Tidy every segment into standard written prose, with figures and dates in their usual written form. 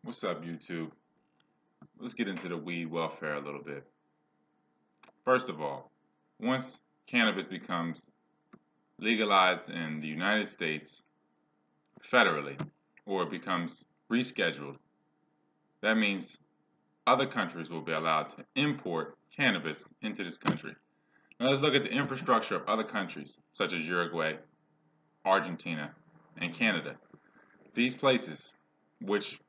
What's up, YouTube? Let's get into the weed welfare a little bit. First of all, once cannabis becomes legalized in the United States federally, or it becomes rescheduled, that means other countries will be allowed to import cannabis into this country. Now let's look at the infrastructure of other countries, such as Uruguay, Argentina, and Canada. These places, which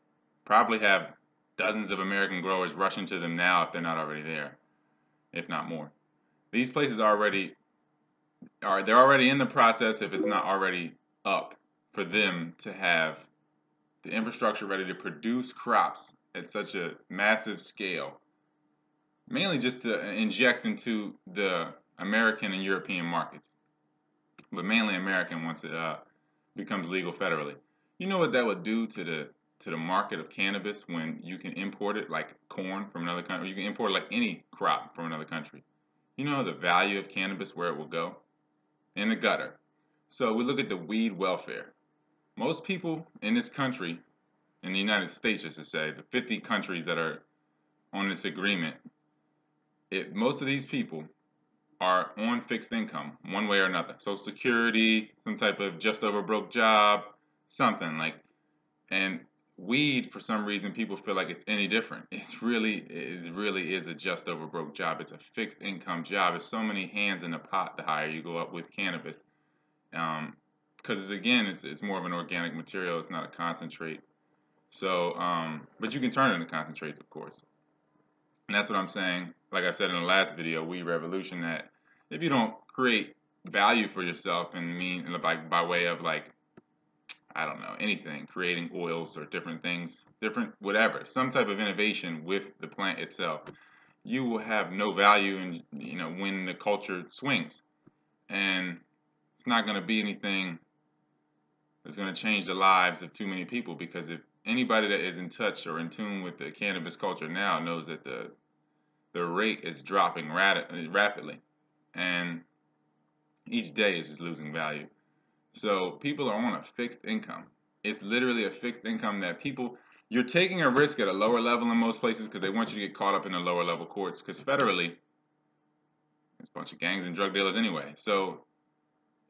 probably have dozens of American growers rushing to them now if they're not already there, if not more. These places they're already in the process, if it's not already up, for them to have the infrastructure ready to produce crops at such a massive scale, mainly just to inject into the American and European markets, but mainly American once it becomes legal federally. You know what that would do to the market of cannabis when you can import it like corn from another country? You can import like any crop from another country. You know the value of cannabis, where it will go? In the gutter. So we look at the weed welfare. Most people in this country, in the United States, just to say, the 50 countries that are on this agreement, most of these people are on fixed income, one way or another. Social Security, some type of just over broke job, something like. And weed, for some reason, people feel like it's any different. It really is a just over broke job. It's a fixed income job. There's so many hands in the pot the higher you go up with cannabis. Because again, it's more of an organic material. It's not a concentrate. So, but you can turn it into concentrates, of course. And that's what I'm saying. Like I said in the last video, Weed Revolution, that if you don't create value for yourself and by way of like, I don't know, anything, creating oils or different things, different whatever, some type of innovation with the plant itself, you will have no value in, when the culture swings. And it's not going to be anything that's going to change the lives of too many people, because if anybody that is in touch or in tune with the cannabis culture now knows that the rate is dropping rapidly, and each day is just losing value. So people are on a fixed income. It's literally a fixed income that you're taking a risk at a lower level in most places because they want you to get caught up in the lower level courts, because federally, it's a bunch of gangs and drug dealers anyway. So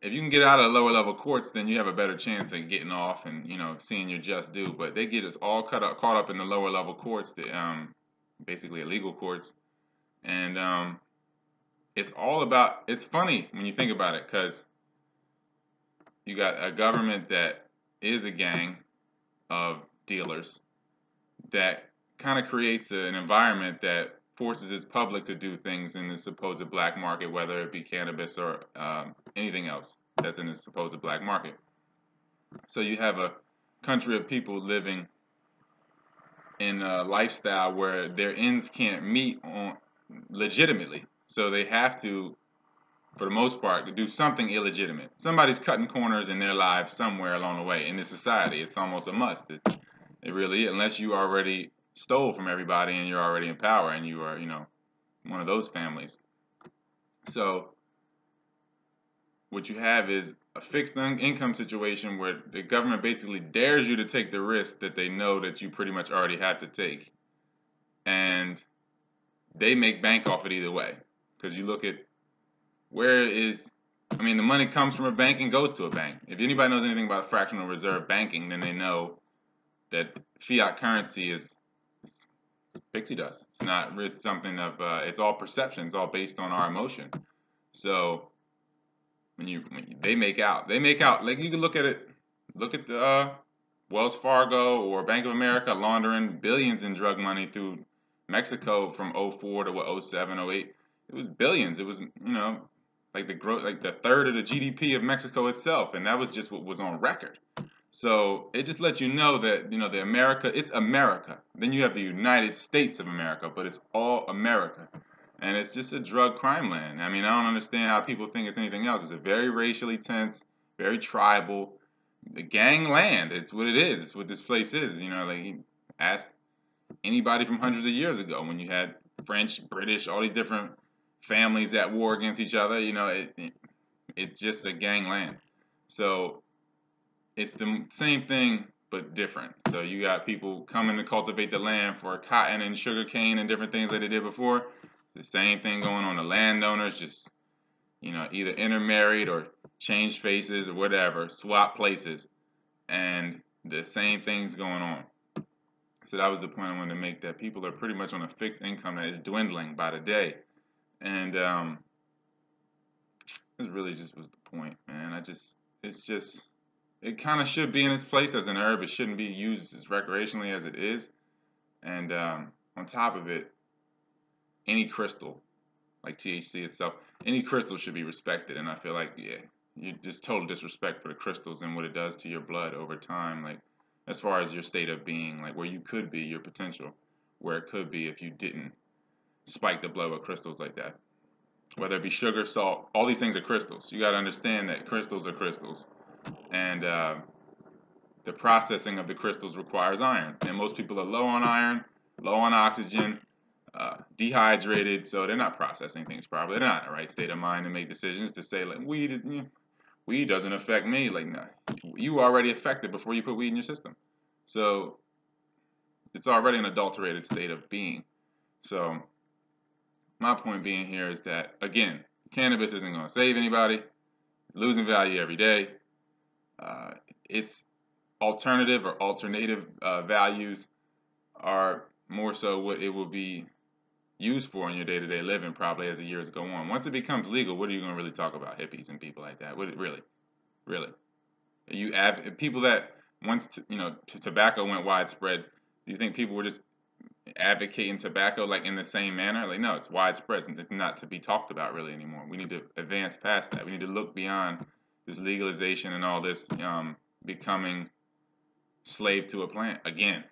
if you can get out of the lower level courts, then you have a better chance of getting off and seeing your just due. But they get us all caught up in the lower level courts, basically illegal courts, and it's all about. It's funny when you think about it, because you got a government that is a gang of dealers that kind of creates an environment that forces its public to do things in the supposed black market, whether it be cannabis or anything else that's in the supposed black market. So you have a country of people living in a lifestyle where their ends can't meet on legitimately. So they have to, for the most part, to do something illegitimate. Somebody's cutting corners in their lives somewhere along the way. In this society, it's almost a must. It really is, unless you already stole from everybody and you're already in power and you are, one of those families. So what you have is a fixed income situation where the government basically dares you to take the risk that they know that you pretty much already have to take. And they make bank off it either way. Because you look at the money comes from a bank and goes to a bank. If anybody knows anything about fractional reserve banking, then they know that fiat currency is pixie dust. It's not really something of, it's all perception. It's all based on our emotion. So they make out, like you can look at the Wells Fargo or Bank of America laundering billions in drug money through Mexico from '04 to '07, '08. It was billions. It was, like the growth, like the third of the GDP of Mexico itself, and that was just what was on record. So it just lets you know that it's America. Then you have the United States of America, but it's all America, and it's just a drug crime land. I don't understand how people think it's anything else. It's a very racially tense, very tribal, gang land. It's what it is. It's what this place is. Like ask anybody from hundreds of years ago when you had French, British, all these different families at war against each other. It's just a gang land. So it's the same thing but different. So you got people coming to cultivate the land for cotton and sugar cane and different things like they did before. The same thing going on. The landowners just, either intermarried or changed faces or whatever, swap places, and the same thing's going on. So that was the point I wanted to make, that people are pretty much on a fixed income that is dwindling by the day. And this really just was the point, man. It kind of should be in its place as an herb. It shouldn't be used as recreationally as it is. And on top of it, any crystal, like THC itself, any crystal should be respected. And I feel like, yeah, you just total disrespect for the crystals and what it does to your blood over time. Like, as far as your state of being, like where you could be, your potential, where it could be if you didn't spike the blood with crystals like that. Whether it be sugar, salt, all these things are crystals. You got to understand that crystals are crystals. And the processing of the crystals requires iron. And most people are low on iron, low on oxygen, dehydrated, so they're not processing things properly. They're not in the right state of mind to make decisions to say, like, weed doesn't affect me. Like, no, you already affected before you put weed in your system. So it's already an adulterated state of being. So my point being here is that, again, cannabis isn't going to save anybody. It's losing value every day. Its alternative or alternative values are more so what it will be used for in your day-to-day living, probably as the years go on. Once it becomes legal, what are you going to really talk about? Hippies and people like that? What really? People that once tobacco went widespread. Do you think people were just advocating tobacco like in the same manner? Like, no, it's widespread. It's not to be talked about really anymore. We need to advance past that. We need to look beyond this legalization and all this becoming slave to a plant again.